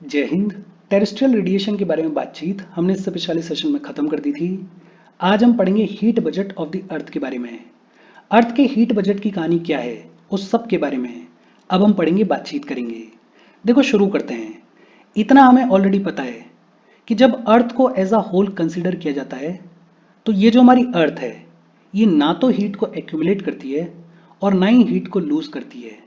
जय Hind. Terrestrial radiation के बारे में बातचीत हमने इससे पिछले सेशन में खत्म कर दी थी। आज हम पढ़ेंगे heat budget of the earth के बारे में। अर्थ के हीट बजट की कहानी क्या है उस सब के बारे में अब हम पढ़ेंगे, बातचीत करेंगे। देखो, शुरू करते हैं। इतना हमें ऑलरेडी पता है कि जब अर्थ को एज अ होल कंसिडर किया जाता है तो ये जो हमारी अर्थ है ये ना तो हीट को एक्यूमुलेट करती है और ना ही हीट को लूज करती है।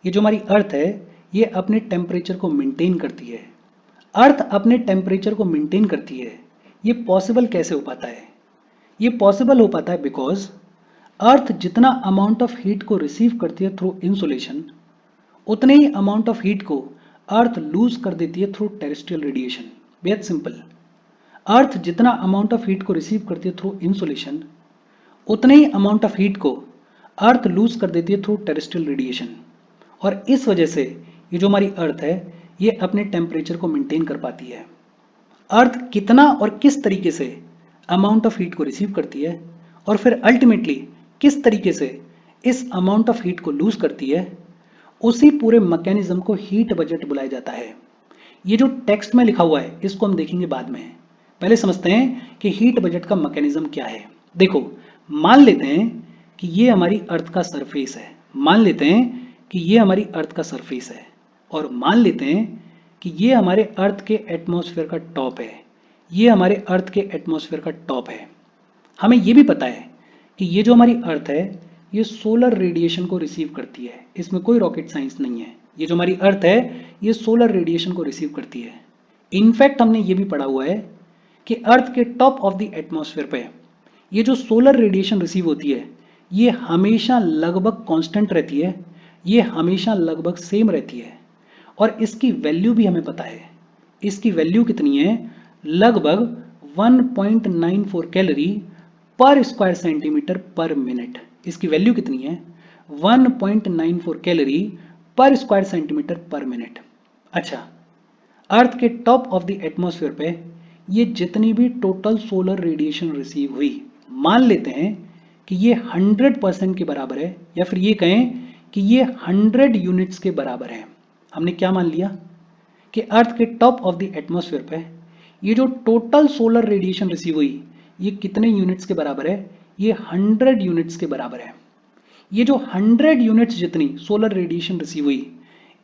ये जो हमारी अर्थ है ये अपने टेम्परेचर को मेंटेन करती है। अर्थ अपने टेम्परेचर को मेंटेन करती है, ये पॉसिबल कैसे हो पाता है? ये पॉसिबल हो पाता है बिकॉज अर्थ जितना अमाउंट ऑफ हीट को रिसीव करती है थ्रू इंसुलेशन, उतने ही अमाउंट ऑफ हीट को अर्थ लूज कर देती है थ्रू टेरेस्ट्रियल रेडिएशन। बेहद सिंपल। अर्थ जितना अमाउंट ऑफ हीट को रिसीव करती है थ्रू इंसुलेशन, उतने ही अमाउंट ऑफ हीट को अर्थ लूज कर देती है थ्रू टेरेस्ट्रियल रेडिएशन। और इस वजह से ये जो हमारी अर्थ है ये अपने टेम्परेचर को मेंटेन कर पाती है। अर्थ कितना और किस तरीके से अमाउंट ऑफ हीट को रिसीव करती है और फिर अल्टीमेटली किस तरीके से इस अमाउंट ऑफ हीट को लूज करती है, उसी पूरे मैकेनिज्म को हीट बजट बुलाया जाता है। ये जो टेक्स्ट में लिखा हुआ है इसको हम देखेंगे बाद में। पहले समझते हैं कि हीट बजट का मैकेनिज्म क्या है। देखो, मान लेते हैं कि ये हमारी अर्थ का सरफेस है। मान लेते हैं कि ये हमारी अर्थ का सरफेस है और मान लेते हैं कि ये हमारे अर्थ के एटमॉस्फेयर का टॉप है। ये हमारे अर्थ के एटमॉस्फेयर का टॉप है। हमें ये भी पता है कि ये जो हमारी अर्थ है ये सोलर रेडिएशन को रिसीव करती है। इसमें कोई रॉकेट साइंस नहीं है। ये जो हमारी अर्थ है ये सोलर रेडिएशन को रिसीव करती है। इनफैक्ट हमने ये भी पढ़ा हुआ है कि अर्थ के टॉप ऑफ द एटमॉस्फेयर पे ये जो सोलर रेडिएशन रिसीव होती है ये हमेशा लगभग कांस्टेंट रहती है, ये हमेशा लगभग सेम रहती है। और इसकी वैल्यू भी हमें पता है। इसकी वैल्यू कितनी है? लगभग 1.94 कैलोरी पर स्क्वायर सेंटीमीटर पर मिनट। इसकी वैल्यू कितनी है? 1.94 कैलोरी पर स्क्वायर सेंटीमीटर पर मिनट। अच्छा, अर्थ के टॉप ऑफ द एटमॉस्फेयर पे ये जितनी भी टोटल सोलर रेडिएशन रिसीव हुई, मान लेते हैं कि ये 100% के बराबर है, या फिर ये कहें कि ये 100 यूनिट्स के बराबर है। हमने क्या मान लिया कि अर्थ के टॉप ऑफ द एटमॉस्फेयर पे ये जो टोटल सोलर रेडिएशन रिसीव हुई ये कितने यूनिट्स के बराबर है? ये 100 यूनिट्स के बराबर है। ये जो 100 यूनिट्स जितनी सोलर रेडिएशन रिसीव हुई,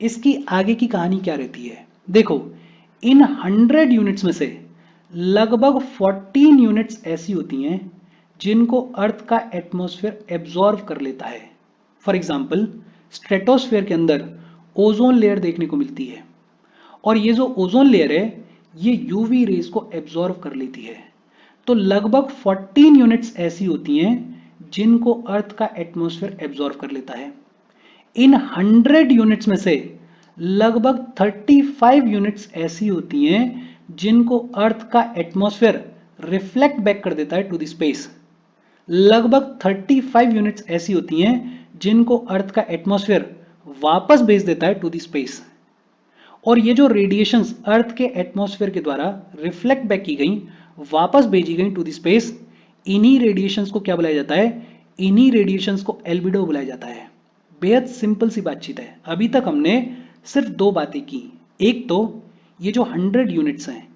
इसकी आगे की कहानी क्या रहती है? देखो, इन 100 यूनिट्स में से लगभग 14 यूनिट्स ऐसी होती हैं जिनको अर्थ का एटमॉस्फेयर एब्जॉर्व कर लेता है। फॉर एग्जाम्पल, स्ट्रेटोस्फेयर के अंदर ओजोन लेयर देखने को मिलती है और ये जो ओजोन लेयर है ये यूवी रेज को एब्जॉर्व कर लेती है। तो लगभग 14 यूनिट्स ऐसी होती हैं जिनको अर्थ का एटमॉस्फेयर एब्जॉर्व कर लेता है। इन 100 यूनिट्स में से लगभग 35 यूनिट्स ऐसी होती हैं जिनको अर्थ का एटमॉस्फेयर रिफ्लेक्ट बैक कर देता है टू द स्पेस। लगभग 35 यूनिट्स ऐसी होती हैं जिनको अर्थ का एटमॉस्फेयर वापस भेज देता है टू द स्पेस। और ये जो रेडिएशंस अर्थ के एटमॉस्फेयर के द्वारा रिफ्लेक्ट बैक की गई, वापस भेजी गई टू द स्पेस, इन्हीं रेडिएशंस को क्या बुलाया जाता है? इन्हीं रेडिएशंस को एल्बिडो बुलाया जाता है। बेहद सिंपल सी बातचीत है। अभी तक हमने सिर्फ दो बातें की। एक तो ये जो 100 यूनिट्स हैं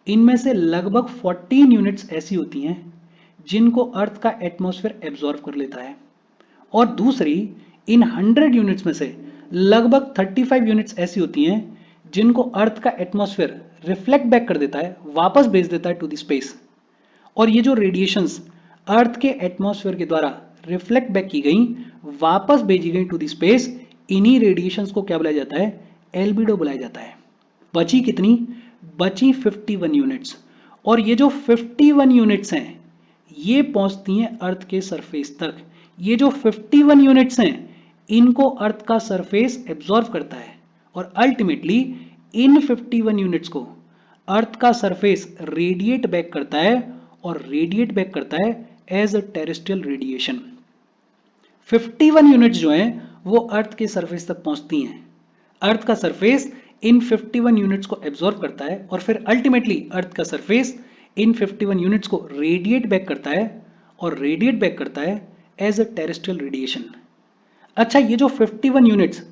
इनमें से लगभग 14 यूनिट्स ऐसी होती हैं जिनको अर्थ का एटमॉस्फेयर एब्जॉर्व कर लेता है, और दूसरी, इन 100 यूनिट्स में से लगभग 35 यूनिट्स ऐसी होती हैं जिनको अर्थ का एटमॉस्फेयर रिफ्लेक्ट बैक कर देता है, वापस भेज देता है टू द स्पेस। और ये जो रेडिएशंस अर्थ के एटमॉस्फेयर के द्वारा रिफ्लेक्ट बैक की गई, वापस भेजी गई टू द स्पेस, इन्हीं रेडिएशंस को क्या बुलाया जाता है? एल्बिडो बुलाया जाता है। बची कितनी? बची 51 यूनिट्स। और ये जो 51 यूनिट्स हैं ये पहुंचती हैं अर्थ के सरफेस तक। ये जो 51 यूनिट्स हैं इनको अर्थ का सरफेस एब्जॉर्व करता है और अल्टीमेटली इन 51 यूनिट्स को अर्थ का सरफेस रेडिएट बैक करता है, और रेडिएट बैक करता है as a terrestrial radiation. 51 units जो हैं वो अर्थ के सरफेस तक पहुंचती हैं। अर्थ का सरफेस इन 51 यूनिट्स को एब्जॉर्व करता है और फिर अल्टीमेटली अर्थ का सरफेस इन 51 यूनिट्स को रेडिएट बैक करता है, और रेडिएट बैक करता है एज अ टेरेस्ट्रियल रेडिएशन। अच्छा, ये जो 51 यूनिट्स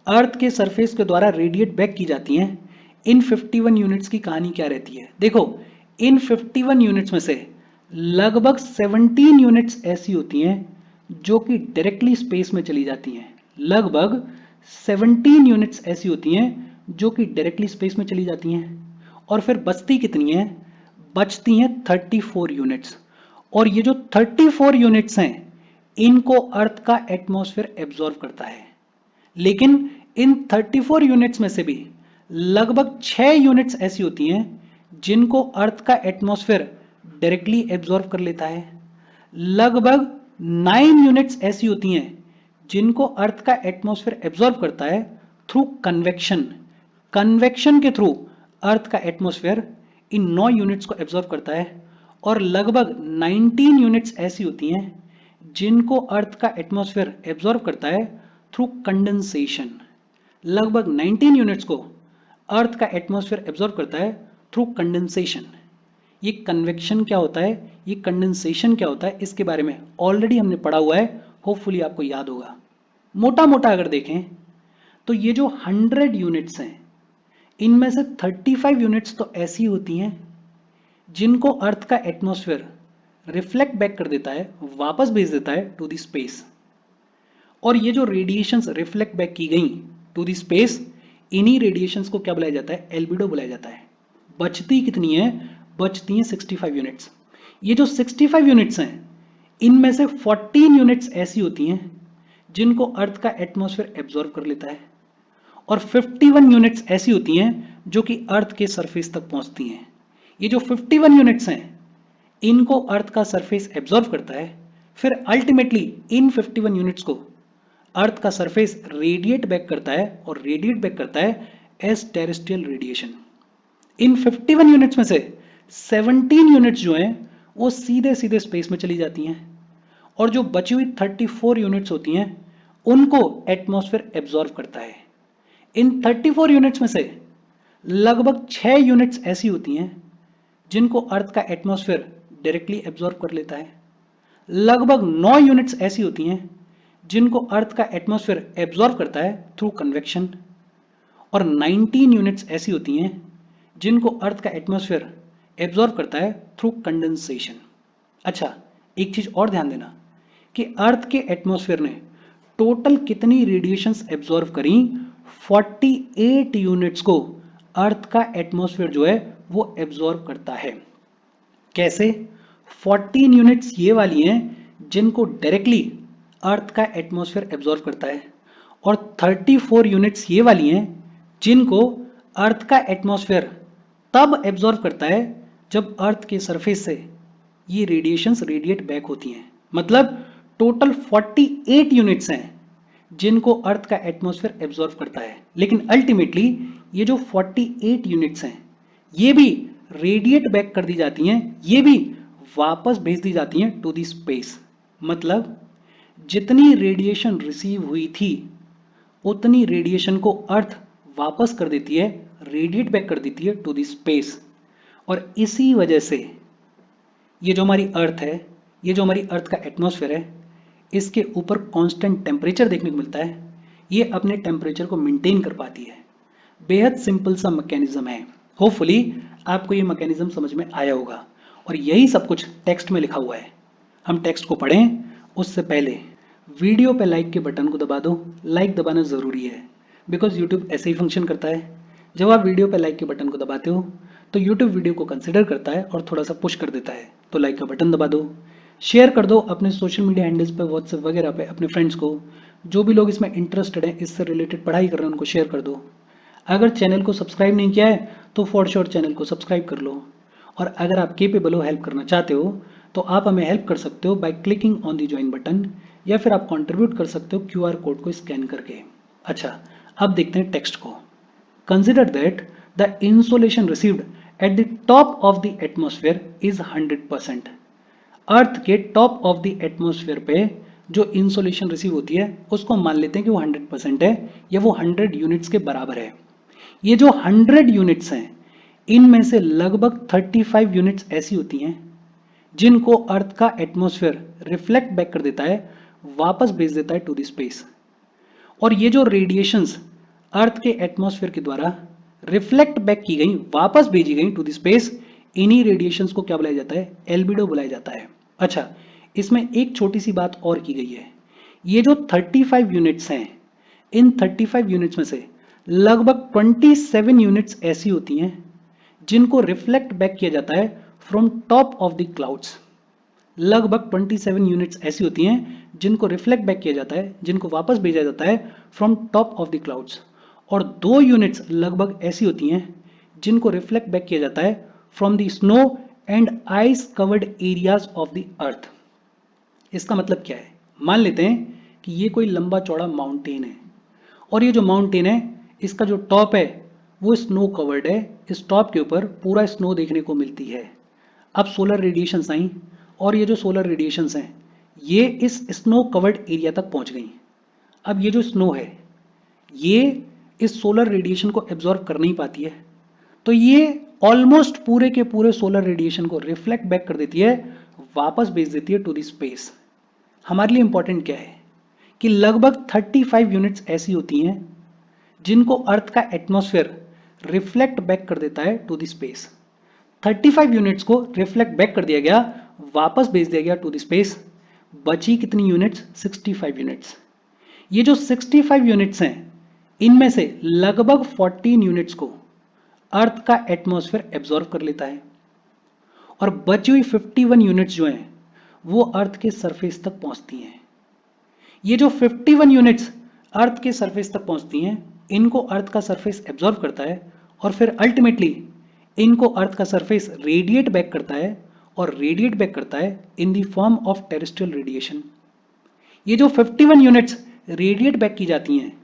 अर्थ के सरफेस के द्वारा रेडिएट बैक की जाती हैं, इन 51 यूनिट्स की कहानी क्या रहती है? देखो, इन 51 यूनिट्स में से लगभग 17 यूनिट्स ऐसी होती हैं जो कि डायरेक्टली स्पेस में चली जाती हैं। लगभग 17 यूनिट्स ऐसी होती हैं जो कि डायरेक्टली स्पेस में चली जाती हैं। और फिर बचती कितनी हैं? बचती हैं 34 यूनिट्स। और ये जो 34 यूनिट्स हैं, इनको अर्थ का एटमॉस्फेयर एब्जॉर्व करता है। लेकिन इन 34 यूनिट्स में से भी लगभग 6 यूनिट्स ऐसी होती हैं जिनको अर्थ का एटमॉस्फेयर डायरेक्टली एब्जॉर्व कर लेता है। लगभग 9 यूनिट्स ऐसी होती हैं जिनको अर्थ का एटमॉस्फेयर एब्जॉर्व करता है थ्रू कन्वेक्शन। कन्वेक्शन के थ्रू अर्थ का एटमॉस्फेयर इन 9 यूनिट्स को एब्जॉर्व करता है। और लगभग 19 यूनिट्स ऐसी होती हैं जिनको अर्थ का एटमॉस्फेयर एब्जॉर्व करता है थ्रू कंडेंसेशन। लगभग 19 यूनिट्स को अर्थ का एटमॉस्फेयर एब्जॉर्व करता है थ्रू कंडेंसेशन। ये कन्वेक्शन क्या होता है, ये कंडेंसेशन क्या होता है, इसके बारे में ऑलरेडी हमने पढ़ा हुआ है, होपफुली आपको याद होगा। मोटा मोटा अगर देखें तो ये जो 100 यूनिट्स हैं, इनमें से 35 यूनिट्स तो ऐसी होती हैं जिनको अर्थ का एटमॉस्फेयर रिफ्लेक्ट बैक कर देता है, वापस भेज देता है टू द स्पेस। और ये जो रेडिएशंस रिफ्लेक्ट बैक की गई टू द स्पेस, इन्हीं रेडिएशंस को क्या बुलाया जाता है? एल्बिडो बुलाया जाता है। बचती कितनी है? बचती हैं 65 यूनिट्स। ये जो 65 यूनिट्स हैं, इनमें से 14 यूनिट्स ऐसी होती हैं जिनको अर्थ का एटमॉस्फेयर एब्जॉर्व कर लेता है। और 51 यूनिट्स ऐसी होती हैं जो कि अर्थ के सरफेस तक पहुंचती हैं। ये जो 51 यूनिट्स हैं, इनको अर्थ का सरफेस एब्जॉर्व करता है। फिर अल्टीमेटली इन 51 यूनिट्स को अर्थ का सरफेस रेडिएट बैक करता है, और रेडिएट बैक करता है एज टेरेस्ट्रियल रेडिएशन। इन 51 यूनिट्स में से 17 यूनिट्स जो हैं वो सीधे सीधे स्पेस में चली जाती हैं। और जो बची हुई 34 यूनिट्स होती हैं उनको एटमॉस्फेयर एब्जॉर्व करता है। इन 34 यूनिट्स में से लगभग 6 यूनिट्स ऐसी होती हैं जिनको अर्थ का एटमॉस्फेयर डायरेक्टली एब्जॉर्व कर लेता है। लगभग 9 यूनिट्स ऐसी होती हैं जिनको अर्थ का एटमॉस्फेयर एब्जॉर्व करता है थ्रू कन्वेक्शन। और 19 यूनिट्स ऐसी होती हैं जिनको अर्थ का एटमॉस्फेयर एब्जॉर्व करता है थ्रू कंडेंसेशन। अच्छा, एक चीज और ध्यान देना कि अर्थ के एटमॉस्फेयर ने टोटल कितनी रेडिएशंस एब्जॉर्व करी? 48 यूनिट्स को अर्थ का एटमॉस्फेयर जो है वो एब्जॉर्व करता है। कैसे? 14 यूनिट्स ये वाली हैं जिनको डायरेक्टली अर्थ का एटमॉस्फेयर एब्जॉर्व करता है, और 34 यूनिट्स ये वाली हैं जिनको अर्थ का एटमॉस्फेयर तब एब्जॉर्व करता है जब अर्थ के सरफेस से ये रेडिएशंस रेडिएट बैक होती हैं। मतलब टोटल 48 यूनिट्स हैं जिनको अर्थ का एटमॉस्फेयर एब्जॉर्व करता है। लेकिन अल्टीमेटली ये जो 48 यूनिट्स हैं, ये भी रेडिएट बैक कर दी जाती हैं, ये भी वापस भेज दी जाती हैं टू द स्पेस। मतलब जितनी रेडिएशन रिसीव हुई थी उतनी रेडिएशन को अर्थ वापस कर देती है, रेडिएट बैक कर देती है टू द स्पेस। और इसी वजह से ये जो हमारी अर्थ है, ये जो हमारी अर्थ का एटमॉस्फेयर है, इसके ऊपर कांस्टेंट टेम्परेचर देखने को मिलता है। ये अपने टेम्परेचर को मेंटेन कर पाती है। बेहद सिंपल सा मैकेनिज्म है। होपफुली आपको ये मैकेनिज्म समझ में आया होगा, और यही सब कुछ टेक्स्ट में लिखा हुआ है। हम टेक्स्ट को पढ़ें उससे पहले वीडियो पे लाइक के बटन को दबा दो। लाइक दबाना ज़रूरी है, बिकॉज यूट्यूब ऐसे ही फंक्शन करता है। जब आप वीडियो पे लाइक के बटन को दबाते हो तो यूट्यूब वीडियो को कंसिडर करता है और थोड़ा सा पुश कर देता है। तो लाइक का बटन दबा दो, शेयर कर दो अपने सोशल मीडिया हैंडल्स पे, व्हाट्सएप वगैरह पे अपने फ्रेंड्स को। जो भी लोग इसमें इंटरेस्टेड हैं, इससे रिलेटेड पढ़ाई कर रहे हैं, उनको शेयर कर दो। अगर चैनल को सब्सक्राइब नहीं किया है तो फॉर श्योर चैनल को सब्सक्राइब कर लो। और अगर आप केपेबल हो, हेल्प करना चाहते हो, तो आप हमें हेल्प कर सकते हो by clicking on the join button, या फिर आप कंट्रीब्यूट कर सकते हो QR कोड को स्कैन करके। अच्छा, अब देखते हैं टेक्स्ट को। Consider that the insolation received at the top of the atmosphere is 100%। अर्थ के टॉप ऑफ द एटमॉस्फेयर पे जो इंसोलेशन रिसीव होती है उसको मान लेते हैं कि वो 100% है, या वो 100 यूनिट्स के बराबर है। ये जो 100 यूनिट्स हैं, इनमें से लगभग 35 यूनिट्स ऐसी होती हैं जिनको अर्थ का एटमॉस्फेयर रिफ्लेक्ट बैक कर देता है, वापस भेज देता है टू द स्पेस। और ये जो रेडिएशंस अर्थ के एटमॉस्फेयर के द्वारा रिफ्लेक्ट बैक की गई, वापस भेजी गई टू द स्पेस, इन्हीं रेडिएशंस को क्या बुलाया जाता है? एल्बिडो बुलाया जाता है। अच्छा, इसमें एक छोटी सी बात और की गई है। ये जो 35 यूनिट्स हैं, इन 35 यूनिट्स में से लगभग 27 यूनिट्स ऐसी होती हैं जिनको रिफ्लेक्ट बैक किया जाता है from top of the clouds. लगभग 27 यूनिट्स ऐसी होती हैं जिनको रिफ्लेक्ट बैक किया जाता है, जिनको वापस भेजा जाता है from top of the clouds. और 2 यूनिट्स लगभग ऐसी होती हैं जिनको रिफ्लेक्ट बैक किया जाता है from the snow and ice covered areas of the earth. इसका मतलब क्या है? मान लेते हैं कि ये कोई लंबा चौड़ा माउंटेन है, और ये जो माउंटेन है इसका जो टॉप है वो स्नो कवर्ड है। इस टॉप के ऊपर पूरा स्नो देखने को मिलती है। अब सोलर रेडिएशंस आई, और ये जो सोलर रेडिएशंस हैं ये इस स्नो कवर्ड एरिया तक पहुंच गई। अब ये जो स्नो है ये इस सोलर रेडिएशन को एब्जॉर्ब कर नहीं पाती है, तो ये ऑलमोस्ट पूरे के पूरे सोलर रेडिएशन को रिफ्लेक्ट बैक कर देती है, वापस भेज देती है टू द स्पेस। हमारे लिए इंपॉर्टेंट क्या है कि लगभग 35 यूनिट्स ऐसी होती हैं जिनको अर्थ का एटमॉस्फेयर रिफ्लेक्ट बैक कर देता है टू द स्पेस। 35 यूनिट्स को रिफ्लेक्ट बैक कर दिया गया, वापस भेज दिया गया टू द स्पेस। बची कितनी यूनिट्स? 65 यूनिट्स। ये जो 65 यूनिट्स हैं इनमें से लगभग 14 यूनिट्स को अर्थ का एटमॉस्फेयर एब्जॉर्ब कर लेता है, और बची हुई 51 यूनिट्स जो हैं वो अर्थ के सरफेस तक पहुंचती हैं। ये जो 51 यूनिट्स अर्थ के सरफेस तक पहुंचती हैं इनको अर्थ का सरफेस एब्जॉर्ब करता है, और फिर अल्टीमेटली इनको अर्थ का सरफेस रेडिएट बैक करता है, और रेडिएट बैक करता है in the form of terrestrial radiation. ये जो 51 यूनिट्स रेडिएट बैक की जाती हैं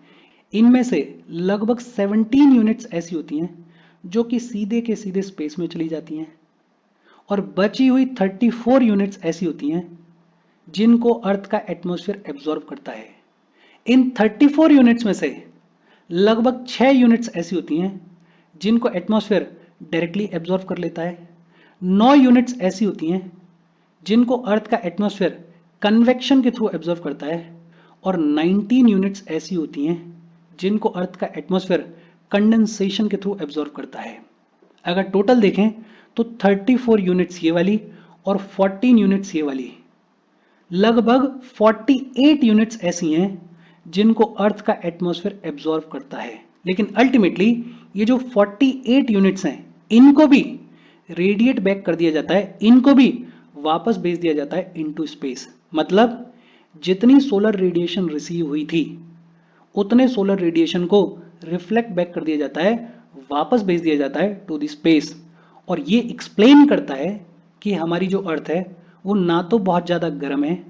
इनमें से लगभग 17 यूनिट्स ऐसी होती हैं जो कि सीधे के सीधे स्पेस में चली जाती हैं, और बची हुई 34 यूनिट्स ऐसी होती हैं जिनको अर्थ का एटमॉस्फेयर एब्जॉर्ब करता है। इन 34 यूनिट्स में से लगभग 6 यूनिट्स ऐसी होती हैं जिनको एटमॉस्फेयर डायरेक्टली एब्जॉर्ब कर लेता है। 9 यूनिट्स ऐसी होती हैं जिनको अर्थ का एटमॉस्फेयर कन्वेक्शन के थ्रू एब्जॉर्ब करता है, और 19 यूनिट्स ऐसी होती हैं जिनको अर्थ का एटमॉस्फेयर कंडेंसेशन के थ्रू एब्जॉर्ब करता है। अगर टोटल देखें तो 34 यूनिट्स ये वाली और 14 यूनिट्स ये वाली, लगभग 48 यूनिट्स ऐसी हैं जिनको अर्थ का एटमॉस्फेयर एब्जॉर्ब करता है। लेकिन अल्टीमेटली ये जो 48 यूनिट्स हैं इनको भी रेडिएट बैक कर दिया जाता है, इनको भी वापस भेज दिया जाता है इनटू स्पेस। मतलब जितनी सोलर रेडिएशन रिसीव हुई थी उतने सोलर रेडिएशन को रिफ्लेक्ट बैक कर दिया जाता है, वापस भेज दिया जाता है टू द स्पेस। और ये एक्सप्लेन करता है कि हमारी जो अर्थ है वो ना तो बहुत ज़्यादा गर्म है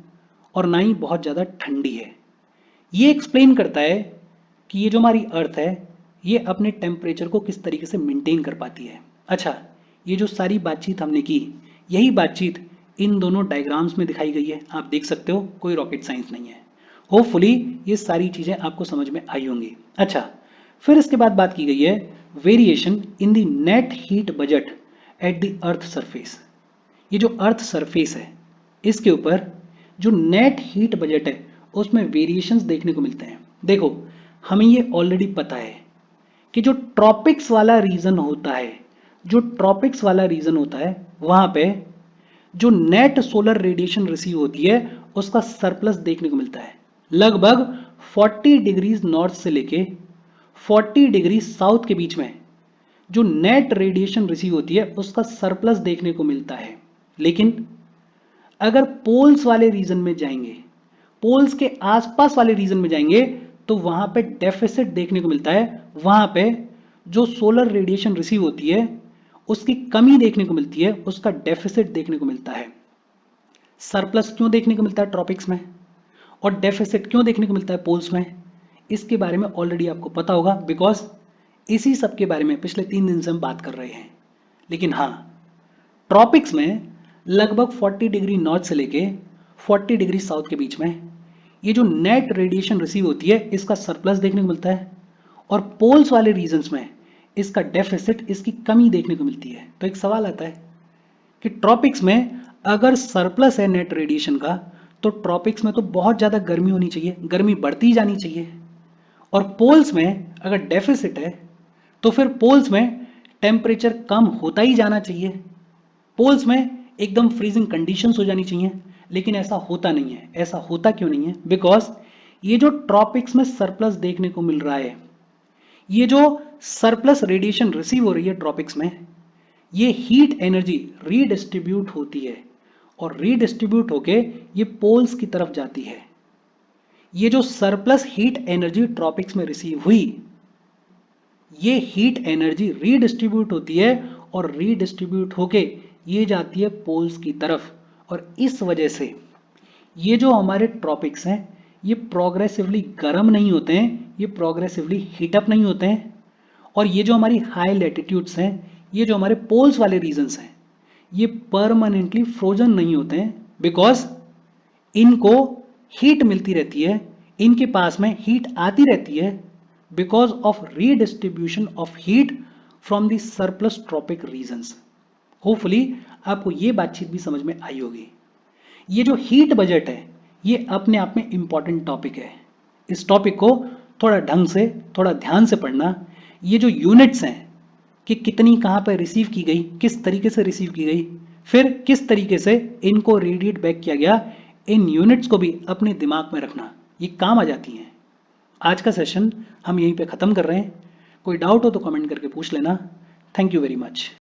और ना ही बहुत ज़्यादा ठंडी है। ये एक्सप्लेन करता है कि ये जो हमारी अर्थ है ये अपने टेम्परेचर को किस तरीके से मेंटेन कर पाती है। अच्छा, ये जो सारी बातचीत हमने की, यही बातचीत इन दोनों डायग्राम्स में दिखाई गई है। आप देख सकते हो, कोई रॉकेट साइंस नहीं है। होपफुली ये सारी चीज़ें आपको समझ में आई होंगी। अच्छा, फिर इसके बाद बात की गई है variation in the net heat budget at the earth surface. ये जो अर्थ सरफेस है इसके ऊपर जो नेट हीट बजट है उसमें वेरिएशंस देखने को मिलते हैं। देखो, हमें ये ऑलरेडी पता है कि जो ट्रॉपिक्स वाला रीजन होता है, जो ट्रॉपिक्स वाला रीजन होता है वहां पे जो नेट सोलर रेडिएशन रिसीव होती है उसका सरप्लस देखने को मिलता है। लगभग 40 डिग्रीज नॉर्थ से लेके 40 डिग्री साउथ के बीच में जो नेट रेडिएशन रिसीव होती है उसका सरप्लस देखने को मिलता है। लेकिन अगर पोल्स वाले रीजन में जाएंगे, पोल्स के आसपास वाले रीजन में जाएंगे, तो वहां पे डेफिसिट देखने को मिलता है। वहां पे जो सोलर रेडिएशन रिसीव होती है उसकी कमी देखने को मिलती है, उसका डेफिसिट देखने को मिलता है। सरप्लस क्यों देखने को मिलता है ट्रॉपिक्स में, और डेफिसिट क्यों देखने को मिलता है पोल्स में, इसके बारे में ऑलरेडी आपको पता होगा, बिकॉज इसी सब के बारे में पिछले 3 दिन से हम बात कर रहे हैं। लेकिन हाँ, ट्रॉपिक्स में लगभग 40 डिग्री नॉर्थ से लेके 40 डिग्री साउथ के बीच में ये जो नेट रेडिएशन रिसीव होती है इसका सरप्लस देखने को मिलता है, और पोल्स वाले रीजन्स में इसका डेफिसिट, इसकी कमी देखने को मिलती है। तो एक सवाल आता है कि ट्रॉपिक्स में अगर सरप्लस है नेट रेडिएशन का, तो ट्रॉपिक्स में तो बहुत ज़्यादा गर्मी होनी चाहिए, गर्मी बढ़ती जानी चाहिए। और पोल्स में अगर डेफिसिट है तो फिर पोल्स में टेम्परेचर कम होता ही जाना चाहिए, पोल्स में एकदम फ्रीजिंग कंडीशंस हो जानी चाहिए, लेकिन ऐसा होता नहीं है। ऐसा होता क्यों नहीं है? बिकॉज ये जो ट्रॉपिक्स में सरप्लस देखने को मिल रहा है, ये जो सरप्लस रेडिएशन रिसीव हो रही है ट्रॉपिक्स में, ये हीट एनर्जी रीडिस्ट्रीब्यूट होती है और रीडिस्ट्रीब्यूट होके ये पोल्स की तरफ जाती है। ये जो सरप्लस हीट एनर्जी ट्रॉपिक्स में रिसीव हुई, ये हीट एनर्जी रीडिस्ट्रीब्यूट होती है और रीडिस्ट्रीब्यूट होके ये जाती है पोल्स की तरफ। और इस वजह से ये जो हमारे ट्रॉपिक्स हैं, ये प्रोग्रेसिवली गर्म नहीं होते हैं, ये प्रोग्रेसिवली हीटअप नहीं होते हैं। और ये जो हमारी हाई लैटिट्यूड्स हैं, ये जो हमारे पोल्स वाले रीजन्स हैं, ये परमानेंटली फ्रोजन नहीं होते हैं, बिकॉज इनको हीट मिलती रहती है, इनके पास में हीट आती रहती है because of redistribution of heat from the surplus tropic regions. Hopefully आपको ये बातचीत भी समझ में आई होगी। ये जो हीट बजट है, ये अपने आप में इंपॉर्टेंट टॉपिक है। इस टॉपिक को थोड़ा ढंग से, थोड़ा ध्यान से पढ़ना। ये जो यूनिट्स हैं कि कितनी कहाँ पर रिसीव की गई, किस तरीके से रिसीव की गई, फिर किस तरीके से इनको रेडिएट बैक किया गया, इन यूनिट्स को भी अपने दिमाग में रखना, ये काम आ जाती हैं। आज का सेशन हम यहीं पे ख़त्म कर रहे हैं। कोई डाउट हो तो कमेंट करके पूछ लेना। Thank you very much.